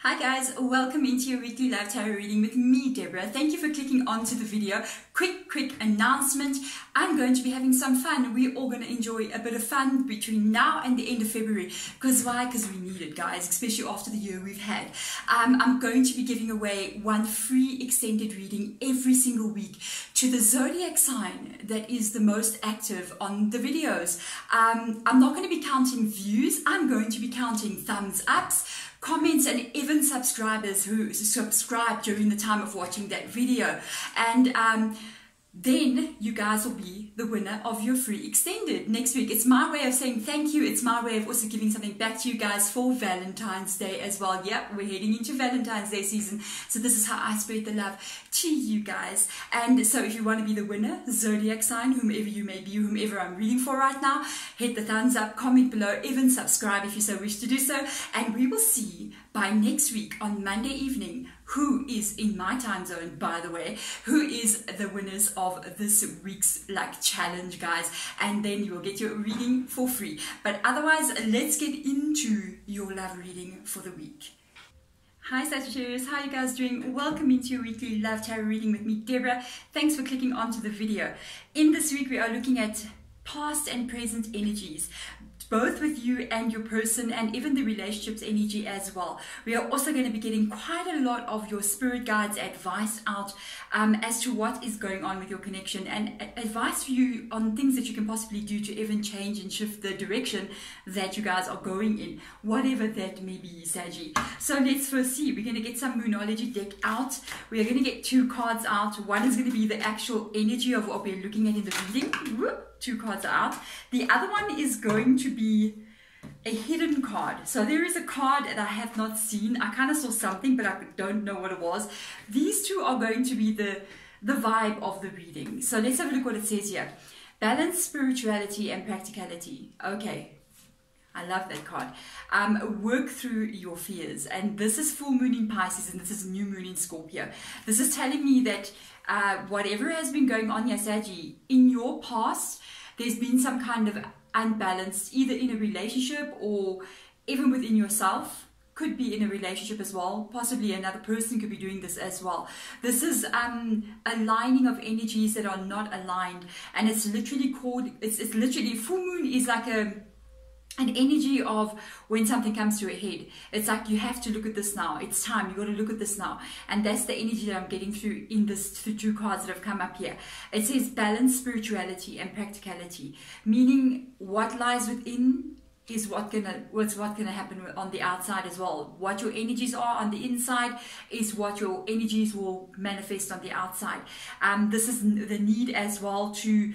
Hi guys, welcome into your weekly live tarot reading with me, Deborah. Thank you for clicking onto the video. Quick announcement. I'm going to be having some fun. We're all going to enjoy a bit of fun between now and the end of February. Because why? Because we need it, guys, especially after the year we've had. I'm going to be giving away one free extended reading every single week to the zodiac sign that is the most active on the videos. I'm not going to be counting views. I'm going to be counting thumbs ups, comments, and even subscribers who subscribe during the time of watching that video. And then you guys will be the winner of your free extended next week. It's my way of saying thank you. It's my way of also giving something back to you guys for Valentine's Day as well. Yep, we're heading into Valentine's Day season. So this is how I spread the love to you guys. And so if you want to be the winner, zodiac sign, whomever you may be, whomever I'm reading for right now, hit the thumbs up, comment below, even subscribe if you so wish to do so. And we will see by next week on Monday evening who is in my time zone, by the way, who is the winners of this week's challenge, guys. And then you will get your reading for free. But otherwise, let's get into your love reading for the week. Hi Sagittarius, how are you guys doing? Welcome into your weekly love tarot reading with me, Deborah. Thanks for clicking onto the video. In this week, we are looking at past and present energies, both with you and your person, and even the relationships energy as well. We are also going to be getting quite a lot of your spirit guides advice out as to what is going on with your connection, and advice for you on things that you can possibly do to even change and shift the direction that you guys are going in, whatever that may be, Saggy. So let's first see. We're going to get some Moonology deck out. We are going to get two cards out. One is going to be the actual energy of what we're looking at in the reading. Whoop. Two cards are out. The other one is going to be a hidden card. So there is a card that I have not seen. I kind of saw something, but I don't know what it was. These two are going to be the vibe of the reading. So let's have a look what it says here. Balance, spirituality, and practicality. Okay. I love that card. Work through your fears. And this is full moon in Pisces, and this is new moon in Scorpio. This is telling me that whatever has been going on here, Saggy, in your past, there's been some kind of unbalance, either in a relationship or even within yourself. Could be in a relationship as well. Possibly another person could be doing this as well. This is aligning of energies that are not aligned. And it's literally called, it's literally, full moon is like an energy of when something comes to a head. It's like, you have to look at this now. It's time. You got to look at this now. And that's the energy that I'm getting through in this two cards that have come up here. It says balance, spirituality, and practicality, meaning what lies within is what's gonna happen on the outside as well. What your energies are on the inside is what your energies will manifest on the outside. This is the need as well to,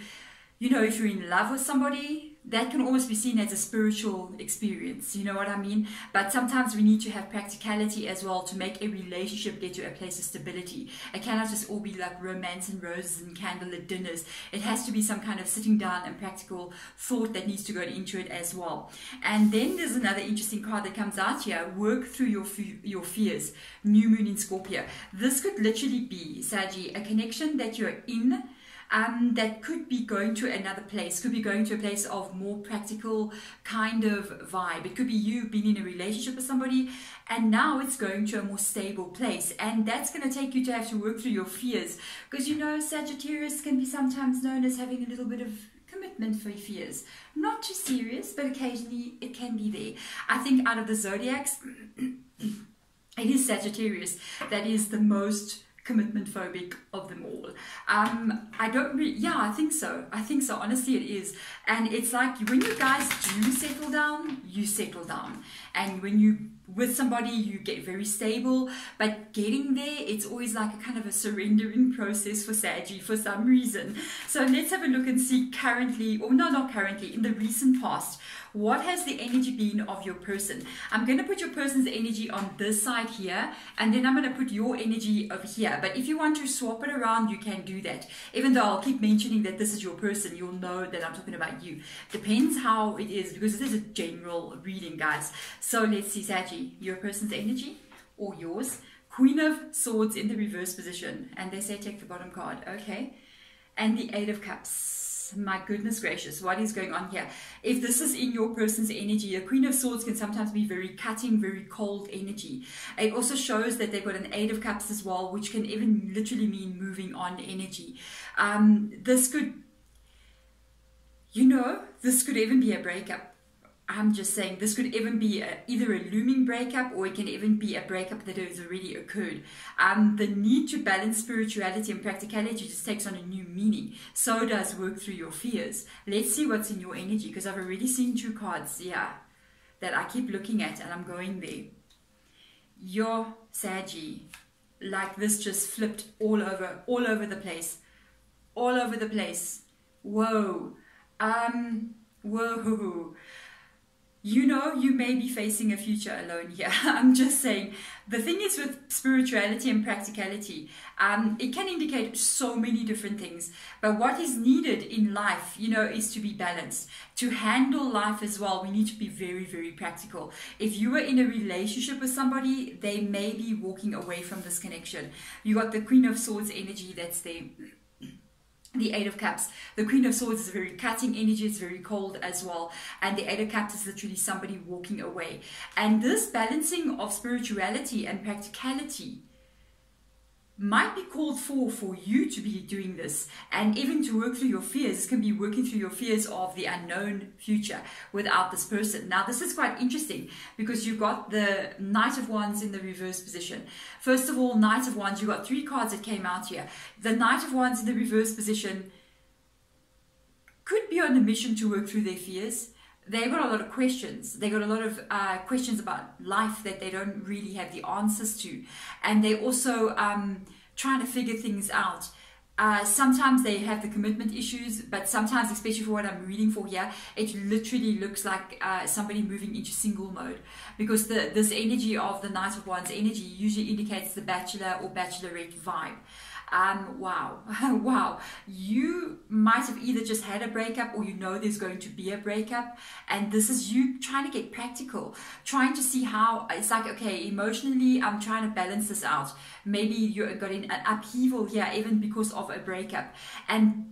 you know, if you're in love with somebody, that can almost be seen as a spiritual experience, you know what I mean? But sometimes we need to have practicality as well to make a relationship get to a place of stability. It cannot just all be like romance and roses and candlelit dinners. It has to be some kind of sitting down and practical thought that needs to go into it as well. And then there's another interesting card that comes out here. Work through your fears. New moon in Scorpio. This could literally be, Saggy, a connection that you're in, that could be going to another place, could be going to a place of more practical kind of vibe. It could be you being in a relationship with somebody and now it's going to a more stable place, and that's going to take you to have to work through your fears, because you know Sagittarius can be sometimes known as having a little bit of commitment for fears. Not too serious, but occasionally it can be there. I think out of the zodiacs it is Sagittarius that is the most commitment phobic of them all. I think so. Honestly, it is. And it's like when you guys do settle down, you settle down. And when you with somebody, you get very stable, but getting there, it's always like a kind of a surrendering process for Saggy for some reason. So let's have a look and see currently, or no, not currently, in the recent past, what has the energy been of your person? I'm going to put your person's energy on this side here, and then I'm going to put your energy over here. But if you want to swap it around, you can do that. Even though I'll keep mentioning that this is your person, you'll know that I'm talking about you. Depends how it is, because it is a general reading, guys. So let's see, Saggy, your person's energy or yours. Queen of Swords in the reverse position. And they say take the bottom card. Okay. And the Eight of Cups. My goodness gracious, what is going on here? If this is in your person's energy, a Queen of Swords can sometimes be very cutting, very cold energy. It also shows that they've got an Eight of Cups as well, which can even literally mean moving on energy. This could, this could even be a breakup. I'm just saying this could even be either a looming breakup, or it can even be a breakup that has already occurred. The need to balance spirituality and practicality just takes on a new meaning. So does work through your fears. Let's see what's in your energy, because I've already seen 2 cards, that I keep looking at, and I'm going there. Your Saggy, like this just flipped all over the place. All over the place. Whoa. Whoa. You may be facing a future alone here. I'm just saying, the thing is with spirituality and practicality, it can indicate so many different things. But what is needed in life, is to be balanced. To handle life as well, we need to be very, very practical. If you are in a relationship with somebody, they may be walking away from this connection. You got the Queen of Swords energy that's there. The Eight of Cups. The Queen of Swords is a very cutting energy. It's very cold as well. And the Eight of Cups is literally somebody walking away. And this balancing of spirituality and practicality might be called for you to be doing this, and even to work through your fears. This can be working through your fears of the unknown future without this person. Now, this is quite interesting because you've got the Knight of Wands in the reverse position. First of all, Knight of Wands, you got 3 cards that came out here. The Knight of Wands in the reverse position could be on a mission to work through their fears. They've got a lot of questions. They got a lot of questions about life that they don't really have the answers to. And they're also trying to figure things out. Sometimes they have the commitment issues, but sometimes, especially for what I'm reading for here, it literally looks like somebody moving into single mode. Because this energy of the Knight of Wands energy usually indicates the bachelor or bachelorette vibe. Wow. Wow. You might have either just had a breakup, or there's going to be a breakup, and this is you trying to get practical, trying to see how it's like, okay, emotionally I'm trying to balance this out. Maybe you got in an upheaval here even because of a breakup,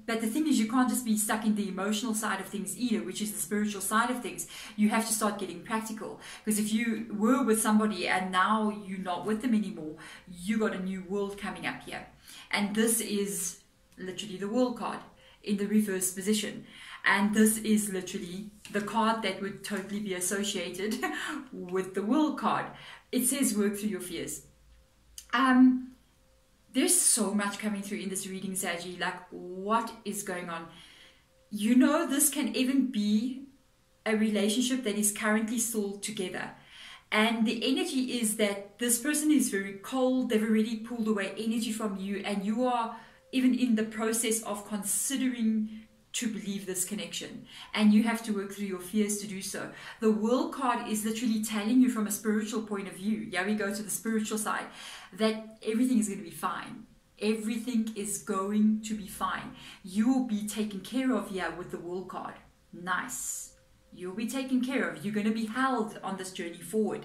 but the thing is, you can't just be stuck in the emotional side of things either, which is the spiritual side of things. You have to start getting practical, because if you were with somebody and now you're not with them anymore, you got a new world coming up here. And this is literally the World card in the reverse position. And this is literally the card that would totally be associated with the World card. It says work through your fears. There's so much coming through in this reading, Saggy. Like, what is going on? This can even be a relationship that is currently still together. And the energy is that this person is very cold. They've already pulled away energy from you, and you are even in the process of considering to believe this connection. And you have to work through your fears to do so. The World card is literally telling you from a spiritual point of view, we go to the spiritual side, that everything is going to be fine. Everything is going to be fine. You will be taken care of here with the World card. Nice. You'll be taken care of. You're going to be held on this journey forward.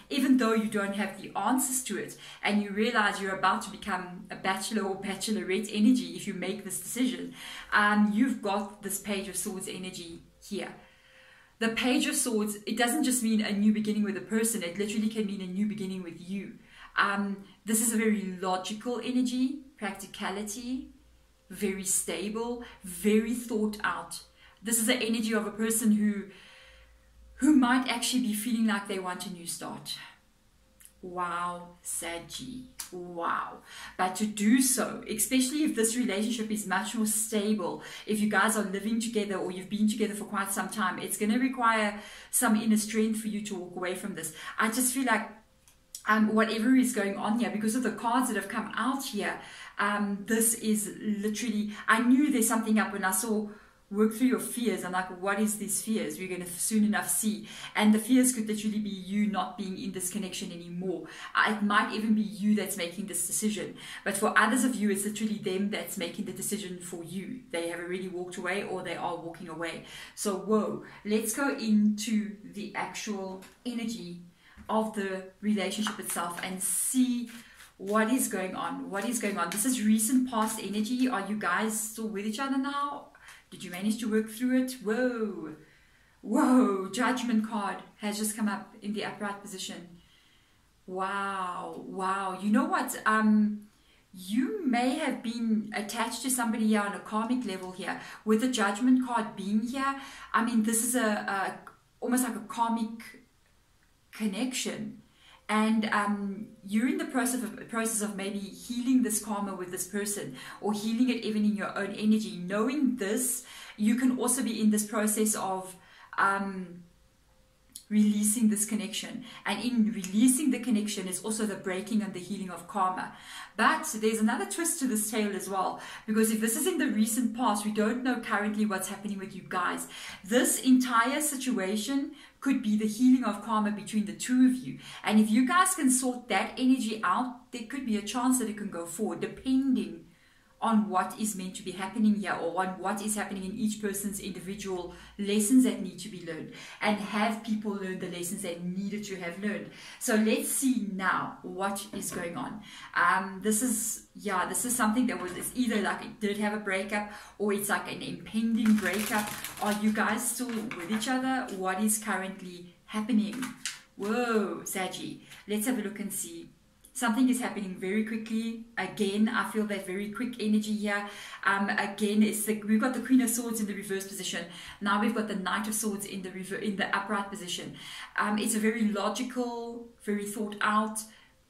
Even though you don't have the answers to it, and you realize you're about to become a bachelor or bachelorette energy if you make this decision, you've got this Page of Swords energy here. The Page of Swords, it doesn't just mean a new beginning with a person. It literally can mean a new beginning with you. This is a very logical energy, practicality, very stable, very thought out. This is the energy of a person who might actually be feeling like they want a new start. Wow, Saggy. Wow. But to do so, especially if this relationship is much more stable, if you guys are living together or you've been together for quite some time, it's going to require some inner strength for you to walk away from this. I just feel like whatever is going on here, because of the cards that have come out here, this is literally, I knew there's something up when I saw work through your fears. I'm like, what is these fears? We're going to soon enough see. And the fears could literally be you not being in this connection anymore. It might even be you that's making this decision. But for others of you, it's literally them that's making the decision for you. They have already walked away, or they are walking away. So, whoa, let's go into the actual energy of the relationship itself and see what is going on. What is going on? This is recent past energy. Are you guys still with each other now? Did you manage to work through it? Whoa. Whoa, Judgment card has just come up in the upright position. Wow, wow. You know what? You may have been attached to somebody here on a karmic level here. With the Judgment card being here, I mean, this is almost like a karmic connection. And you're in the process of maybe healing this karma with this person, or healing it even in your own energy. Knowing this, you can also be in this process of releasing this connection, and in releasing the connection is also the breaking and the healing of karma. But there's another twist to this tale as well, because if this is in the recent past, we don't know currently what's happening with you guys. This entire situation could be the healing of karma between the two of you, and if you guys can sort that energy out, there could be a chance that it can go forward, depending on what is meant to be happening here, or on what is happening in each person's individual lessons that need to be learned, and have people learn the lessons they needed to have learned. So let's see now what is going on. This is something that it's either like it did have a breakup, or it's like an impending breakup. Are you guys still with each other? What is currently happening? Whoa, Saggy. Let's have a look and see. Something is happening very quickly. Again, I feel that very quick energy here. Again, we've got the Queen of Swords in the reverse position. Now we've got the Knight of Swords in the upright position. It's a very logical, very thought out,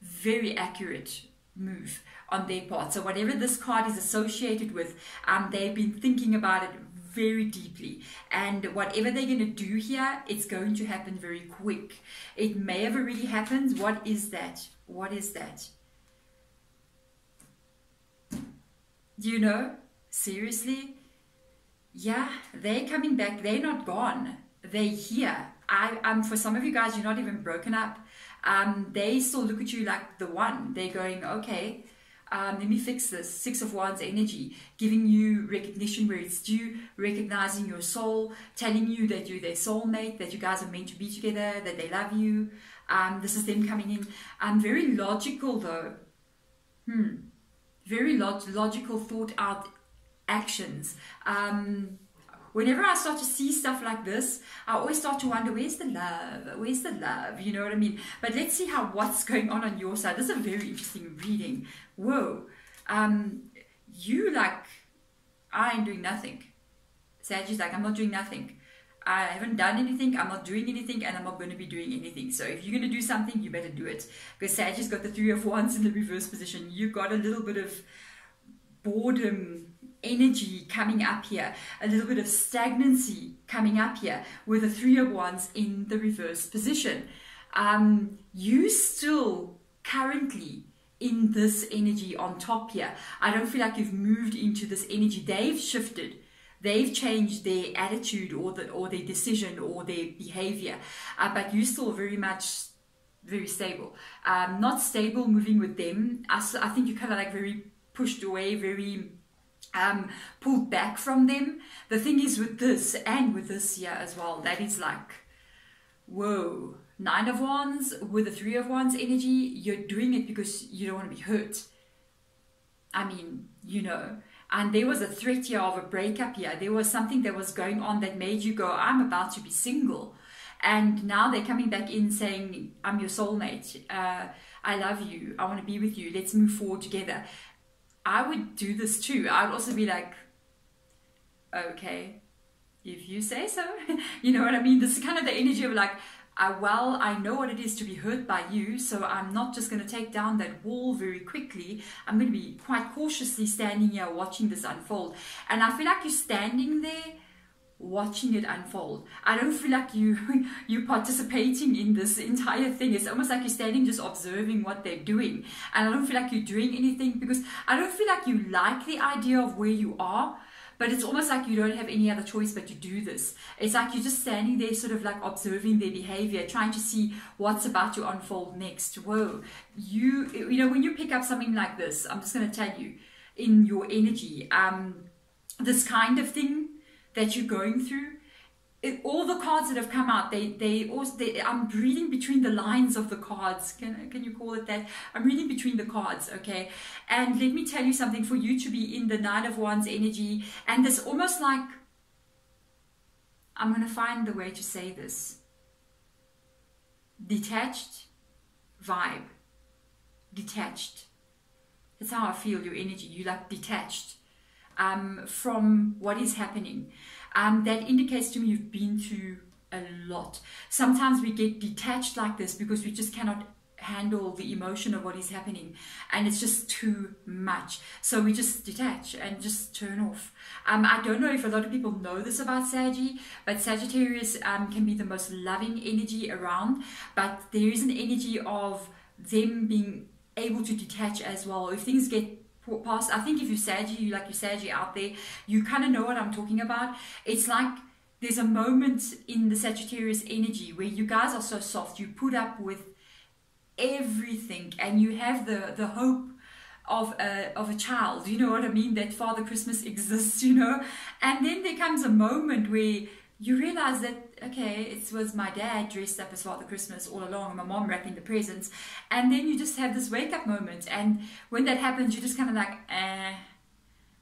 very accurate move on their part. So whatever this card is associated with, they've been thinking about it very deeply, and whatever they're going to do here, it's going to happen very quick. It may have already happened. What is that? What is that? Do you know? Seriously? Yeah, they're coming back. They're not gone. They're here. For some of you guys, you're not even broken up. They still look at you like the one. They're going, okay, let me fix this. Six of Wands energy, giving you recognition where it's due, recognizing your soul, telling you that you're their soulmate, that you guys are meant to be together, that they love you. This is them coming in. Very logical though. Very logical, thought out actions. Whenever I start to see stuff like this, I always start to wonder, where's the love? Where's the love? You know what I mean? But let's see what's going on your side. This is a very interesting reading. Whoa. You like, I ain't doing nothing. Sagittarius like, I'm not doing nothing. I haven't done anything, I'm not doing anything, and I'm not going to be doing anything. So if you're going to do something, you better do it. Because Sagittarius got the Three of Wands in the reverse position. You got a little bit of boredom energy coming up here, a little bit of stagnancy coming up here with the Three of Wands in the reverse position. You still currently in this energy on top here. I don't feel like you've moved into this energy. They've shifted. They've changed their attitude or their decision or their behavior, but you're still very stable. Not stable moving with them. I think you're kind of like very pushed away, very pulled back from them. The thing is with this and with this here as well, that is like, whoa, Nine of Wands with the Three of Wands energy, you're doing it because you don't want to be hurt. I mean, you know. And there was a threat here of a breakup here. There was something that was going on that made you go, I'm about to be single. And now they're coming back in saying, I'm your soulmate. I love you. I want to be with you. Let's move forward together. I would do this too. I would also be like, okay, if you say so. You know what I mean? This is kind of the energy of like, well, I know what it is to be hurt by you, so I'm not just going to take down that wall very quickly. I'm going to be quite cautiously standing here watching this unfold. And I feel like you're standing there watching it unfold. I don't feel like you're participating in this entire thing. It's almost like you're standing just observing what they're doing. And I don't feel like you're doing anything because I don't feel like you like the idea of where you are. But it's almost like you don't have any other choice but to do this. It's like you're just standing there sort of like observing their behavior, trying to see what's about to unfold next. Whoa. You know, when you pick up something like this, I'm just going to tell you, in your energy, this kind of thing that you're going through, all the cards that have come out, I'm reading between the lines of the cards. Can you call it that? I'm reading between the cards, okay? And let me tell you something, for you to be in the Nine of Wands energy, and this almost like I'm going to find the way to say this. Detached vibe. Detached. That's how I feel your energy. You like detached from what is happening. That indicates to me you've been through a lot. Sometimes we get detached like this because we just cannot handle the emotion of what is happening, and it's just too much, so we just detach and just turn off. I don't know if a lot of people know this about Saggy, but Sagittarius can be the most loving energy around, but there is an energy of them being able to detach as well. If things get past, I think if you're Saggy, like you're Saggy out there, you kind of know what I'm talking about. It's like there's a moment in the Sagittarius energy where you guys are so soft, you put up with everything, and you have the hope of a child, you know what I mean, that Father Christmas exists, you know. And then there comes a moment where you realize that, okay, it was my dad dressed up as Father Christmas all along, and my mom wrapping the presents, and then you just have this wake up moment, and when that happens, you're just kind of like,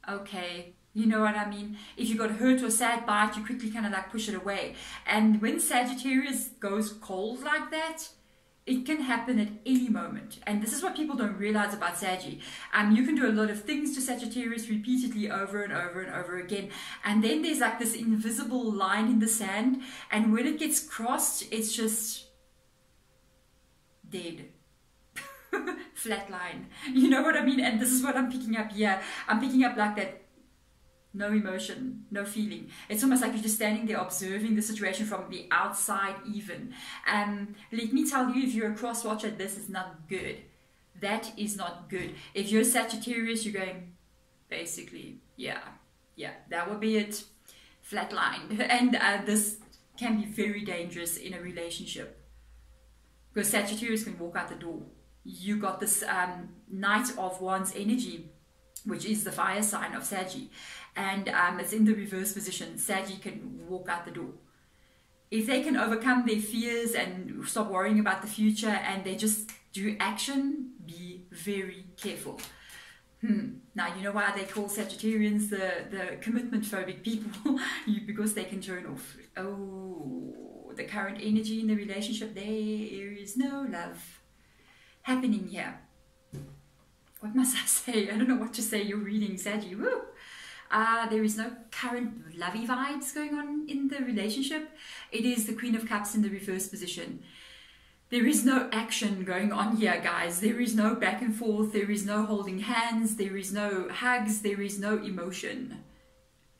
okay, you know what I mean. If you got hurt or sad by it, you quickly kind of like push it away. And when Sagittarius goes cold like that, it can happen at any moment. And this is what people don't realize about Saggy. You can do a lot of things to Sagittarius repeatedly over and over and over again. And then there's like this invisible line in the sand. And when it gets crossed, it's just dead. Flat line. You know what I mean? And this is what I'm picking up here. I'm picking up like that. No emotion, no feeling. It's almost like you're just standing there observing the situation from the outside even. Let me tell you, if you're a cross watcher, this is not good. That is not good. If you're Sagittarius, you're going, basically, yeah, that would be it. Flatline. And this can be very dangerous in a relationship. Because Sagittarius can walk out the door. You got this Knight of Wands energy, which is the fire sign of Saggy. And it's in the reverse position. Saggy can walk out the door. If they can overcome their fears and stop worrying about the future and they just do action, be very careful. Now, you know why they call Sagittarians the commitment phobic people? Because they can turn off. Oh, the current energy in the relationship, there is no love happening here. What must I say? I don't know what to say. You're reading Saggy. Woo! There is no current lovey vibes going on in the relationship. It is the Queen of Cups in the reverse position. There is no action going on here, guys. There is no back and forth. There is no holding hands. There is no hugs. There is no emotion.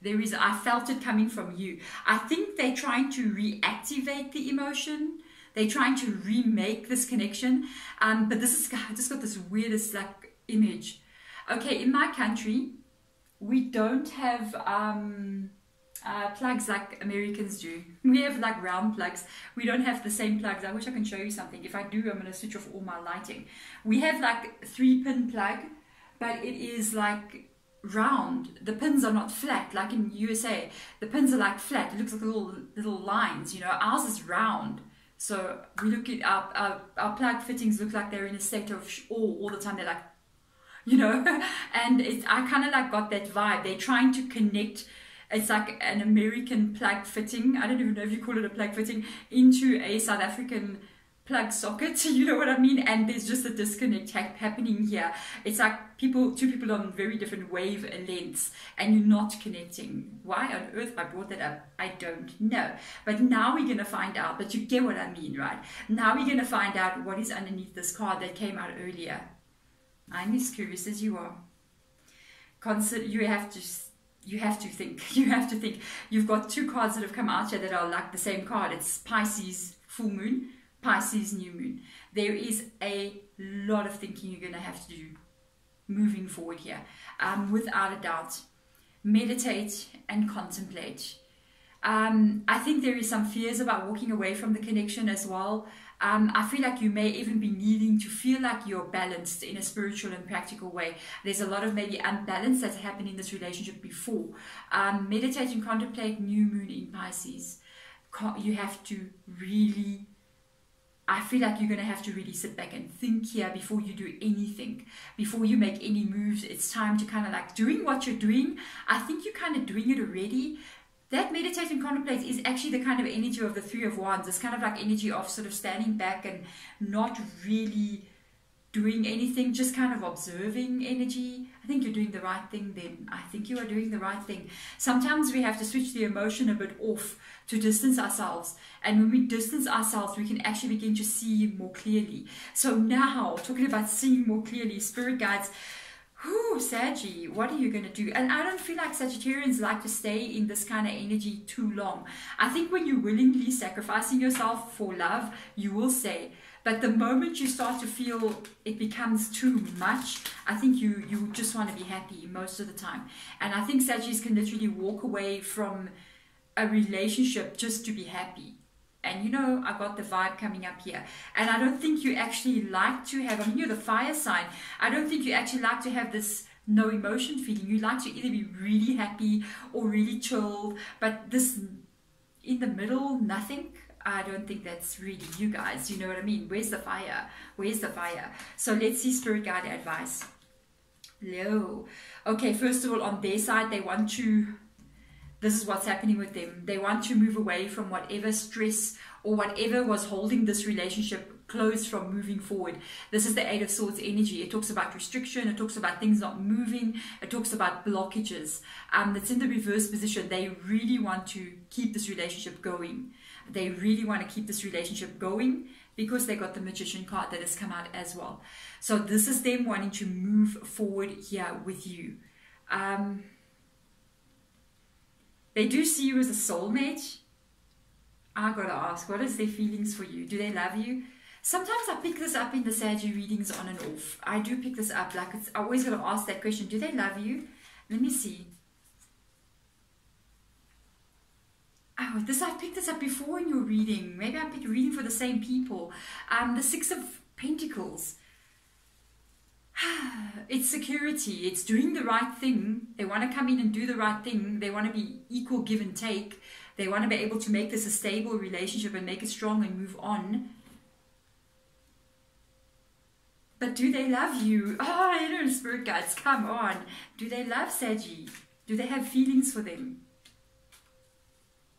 I felt it coming from you. I think they're trying to reactivate the emotion. They're trying to remake this connection. But this is, I just got this weirdest like image. Okay, in my country, we don't have plugs like Americans do. We have like round plugs. We don't have the same plugs. I wish I can show you something. If I do, I'm going to switch off all my lighting. We have like 3-pin plug, but it is like round. The pins are not flat like in USA. The pins are like flat. It looks like little lines, you know. Ours is round. So we look at our plug fittings look like they're in a state of awe all the time. They're like, you know, and I kind of like got that vibe. They're trying to connect, it's like an American plug fitting, I don't even know if you call it a plug fitting, into a South African plug socket, you know what I mean? And there's just a disconnect happening here. It's like two people on very different wavelengths and you're not connecting. Why on earth I brought that up, I don't know. But now we're going to find out, but you get what I mean, right? Now we're going to find out what is underneath this card that came out earlier. I'm as curious as you are. You have to think. You have to think. You've got two cards that have come out here that are like the same card. It's Pisces full moon, Pisces new moon. There is a lot of thinking you're going to have to do moving forward here. Without a doubt. Meditate and contemplate. I think there is some fears about walking away from the connection as well. I feel like you may even be needing to feel like you're balanced in a spiritual and practical way. There's a lot of maybe unbalance that's happened in this relationship before. Meditate and contemplate new moon in Pisces. You have to really, I feel like you're going to have to really sit back and think here before you do anything, before you make any moves. It's time to kind of like doing what you're doing. I think you're kind of doing it already. that meditate and contemplate is actually the kind of energy of the Three of Wands. It's kind of like energy of sort of standing back and not really doing anything, just kind of observing energy. I think you're doing the right thing then. I think you are doing the right thing. Sometimes we have to switch the emotion a bit off to distance ourselves. And when we distance ourselves, we can actually begin to see more clearly. So now, talking about seeing more clearly, spirit guides, whoo, Saggy, what are you going to do? And I don't feel like Sagittarians like to stay in this kind of energy too long. I think when you're willingly sacrificing yourself for love, you will stay. But the moment you start to feel it becomes too much, I think you just want to be happy most of the time. And I think Sagittarius can literally walk away from a relationship just to be happy. And you know, I got the vibe coming up here. And I don't think you actually like to have, I mean, you're the fire sign. I don't think you actually like to have this no emotion feeling. You like to either be really happy or really chilled. But this in the middle, nothing. I don't think that's really you guys. You know what I mean? Where's the fire? Where's the fire? So let's see spirit guide advice. Leo. Okay, first of all, on their side, they want to, this is what's happening with them. They want to move away from whatever stress or whatever was holding this relationship closed from moving forward. This is the Eight of Swords energy. It talks about restriction. It talks about things not moving. It talks about blockages. That's in the reverse position. They really want to keep this relationship going. They really want to keep this relationship going because they got the Magician card that has come out as well. So this is them wanting to move forward here with you. They do see you as a soulmate. I gotta ask, what is their feelings for you? Do they love you? Sometimes I pick this up in the Sagittarius readings on and off. I do pick this up. Like I always gotta ask that question. Do they love you? Let me see. Oh, I picked this up before in your reading. Maybe I picked a reading for the same people. The Six of Pentacles. It's security. It's doing the right thing. They want to come in and do the right thing. They want to be equal give and take. They want to be able to make this a stable relationship and make it strong and move on. But do they love you? Oh, I don't know, spirit guides, come on. Do they love Saggy? Do they have feelings for them?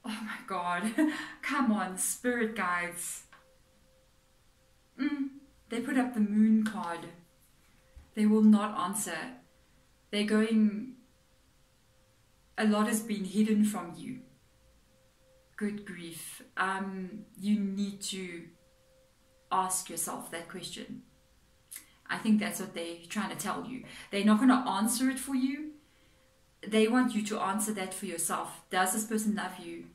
Oh my God, come on, spirit guides. They put up the Moon card. They will not answer. They're going, a lot has been hidden from you. Good grief. You need to ask yourself that question. I think that's what they're trying to tell you. They're not going to answer it for you. They want you to answer that for yourself. Does this person love you?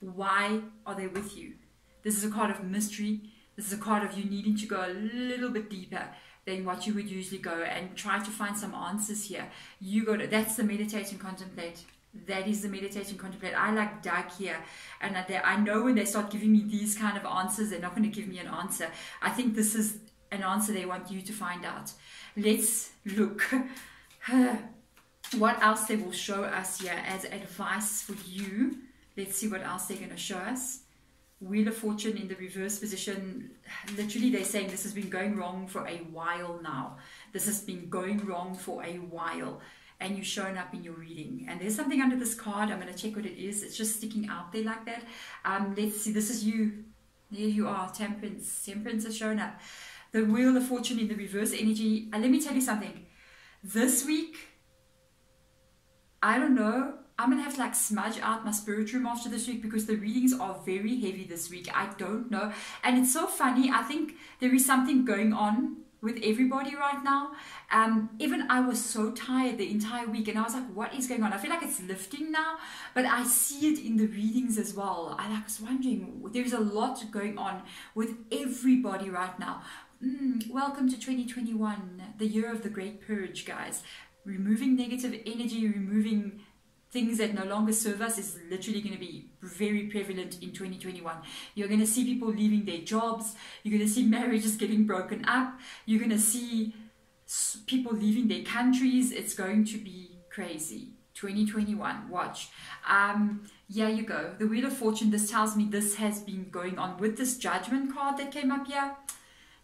Why are they with you? This is a card of mystery. This is a card of you needing to go a little bit deeper than what you would usually go and try to find some answers here. You got to, that's the meditate and contemplate. That is the meditate and contemplate. I like dug here, and I know when they start giving me these kind of answers, they're not going to give me an answer. I think this is an answer they want you to find out. Let's look what else they will show us here as advice for you. Let's see what else they're going to show us. Wheel of Fortune in the reverse position. Literally, they're saying this has been going wrong for a while now. This has been going wrong for a while. And you've shown up in your reading. And there's something under this card. I'm going to check what it is. It's just sticking out there like that. Let's see. This is you. There you are. Temperance. Temperance has shown up. The Wheel of Fortune in the reverse energy. Let me tell you something. This week, I don't know. I'm going to have to like smudge out my spirit room after this week because the readings are very heavy this week. I don't know. And it's so funny. I think there is something going on with everybody right now. Even I was so tired the entire week and I was like, what is going on? I feel like it's lifting now, but I see it in the readings as well. I was wondering, there's a lot going on with everybody right now. Welcome to 2021, the year of the Great Purge, guys. Removing negative energy, removing things that no longer serve us is literally going to be very prevalent in 2021. You're going to see people leaving their jobs. You're going to see marriages getting broken up. You're going to see people leaving their countries. It's going to be crazy. 2021, watch. Yeah, you go. The Wheel of Fortune, this tells me this has been going on with this Judgment card that came up here.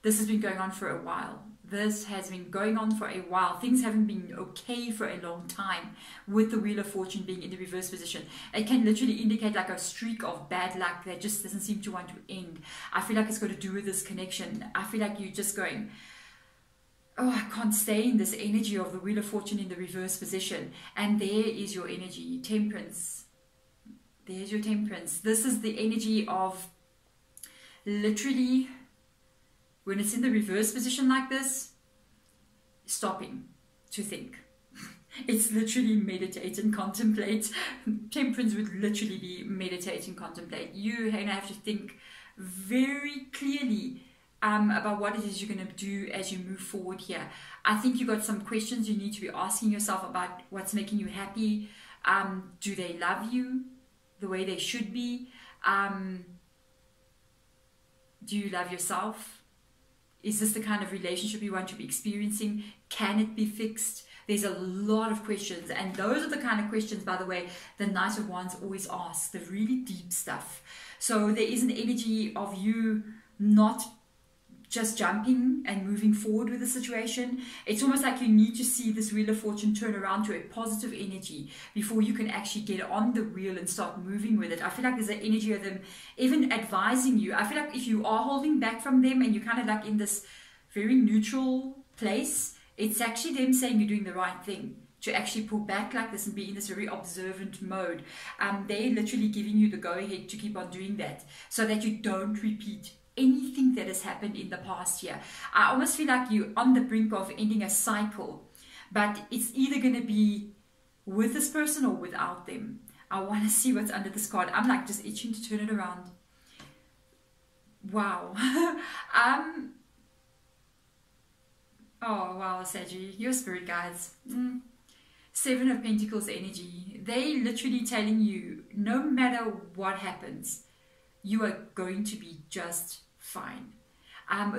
This has been going on for a while. This has been going on for a while. Things haven't been okay for a long time with the Wheel of Fortune being in the reverse position. It can literally indicate like a streak of bad luck that just doesn't seem to want to end. I feel like it's got to do with this connection. I feel like you're just going, oh, I can't stay in this energy of the Wheel of Fortune in the reverse position. And there is your energy, Temperance. There's your Temperance. This is the energy of literally, when it's in the reverse position like this, stopping to think. It's literally meditate and contemplate. Temperance would literally be meditate and contemplate. You have to think very clearly about what it is you're going to do as you move forward here. I think you've got some questions you need to be asking yourself about what's making you happy. Do they love you the way they should be? Do you love yourself? Is this the kind of relationship you want to be experiencing? Can it be fixed? There's a lot of questions, and those are the kind of questions, by the way, the Knight of Wands always asks, the really deep stuff. So there is an energy of you not just jumping and moving forward with the situation. It's almost like you need to see this Wheel of Fortune turn around to a positive energy before you can actually get on the wheel and start moving with it. I feel like there's an energy of them even advising you. I feel like if you are holding back from them and you're kind of like in this very neutral place, it's actually them saying you're doing the right thing, to actually pull back like this and be in this very observant mode. They're literally giving you the go-ahead to keep on doing that so that you don't repeat anything that has happened in the past year. I almost feel like you're on the brink of ending a cycle, but it's either going to be with this person or without them. I want to see what's under this card. I'm like just itching to turn it around. Wow. Oh wow, Saggy, your spirit guides. Seven of Pentacles energy. They literally telling you, no matter what happens, you are going to be just fine.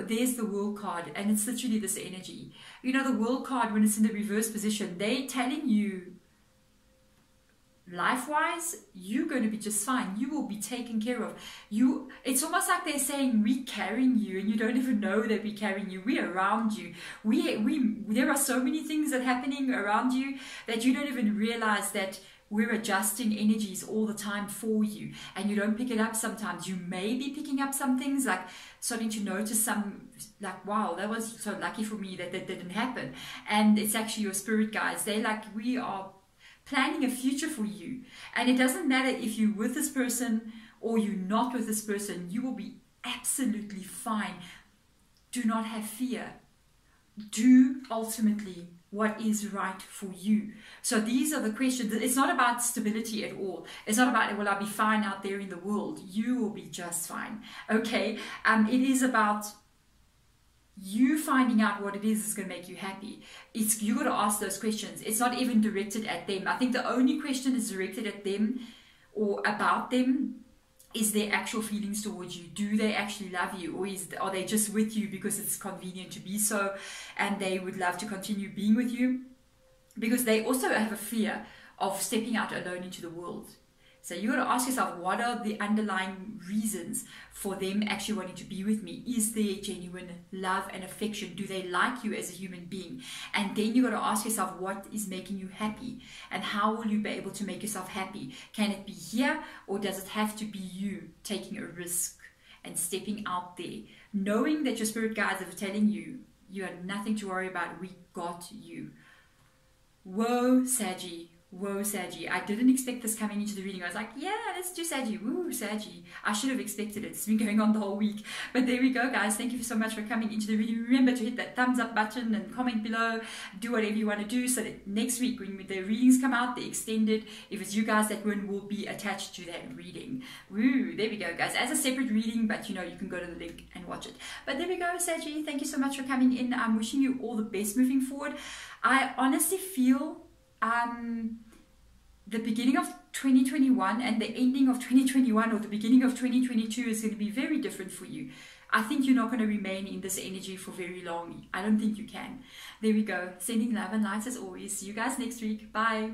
There's the World card, and it's literally this energy. You know, the World card, when it's in the reverse position, they telling you, life-wise, you're going to be just fine. You will be taken care of. It's almost like they're saying, we're carrying you, and you don't even know that we're carrying you. We're around you. There are so many things that are happening around you that you don't even realize that we're adjusting energies all the time for you, and you don't pick it up sometimes. You may be picking up some things, like starting to notice some, like, wow, that was so lucky for me that didn't happen. And it's actually your spirit guides. They're like, we are planning a future for you. And it doesn't matter if you're with this person or you're not with this person, you will be absolutely fine. Do not have fear. Do ultimately what is right for you. So these are the questions. It's not about stability at all. It's not about, will I be fine out there in the world? You will be just fine. Okay? It is about you finding out what it is going to make you happy. You got to ask those questions. It's not even directed at them. I think the only question is directed at them or about them is their actual feelings towards you. Do they actually love you, or are they just with you because it's convenient to be so, and they would love to continue being with you? Because they also have a fear of stepping out alone into the world. So you got to ask yourself, what are the underlying reasons for them actually wanting to be with me? Is there genuine love and affection? Do they like you as a human being? And then you got to ask yourself, what is making you happy? And how will you be able to make yourself happy? Can it be here, or does it have to be you taking a risk and stepping out there, knowing that your spirit guides are telling you, you have nothing to worry about, we got you. Whoa, Saggy. Whoa, Saggy. I didn't expect this coming into the reading. I was like, yeah, let's do Saggy. Woo, Saggy. I should have expected it. It's been going on the whole week. But there we go, guys. Thank you so much for coming into the reading. Remember to hit that thumbs up button and comment below. Do whatever you want to do so that next week when the readings come out, the extended, if it's you guys that win, will be attached to that reading. Woo, there we go, guys. As a separate reading, but you know, you can go to the link and watch it. But there we go, Saggy. Thank you so much for coming in. I'm wishing you all the best moving forward. I honestly feel the beginning of 2021 and the ending of 2021 or the beginning of 2022 is going to be very different for you. I think you're not going to remain in this energy for very long. I don't think you can. There we go. Sending love and light as always. See you guys next week. Bye.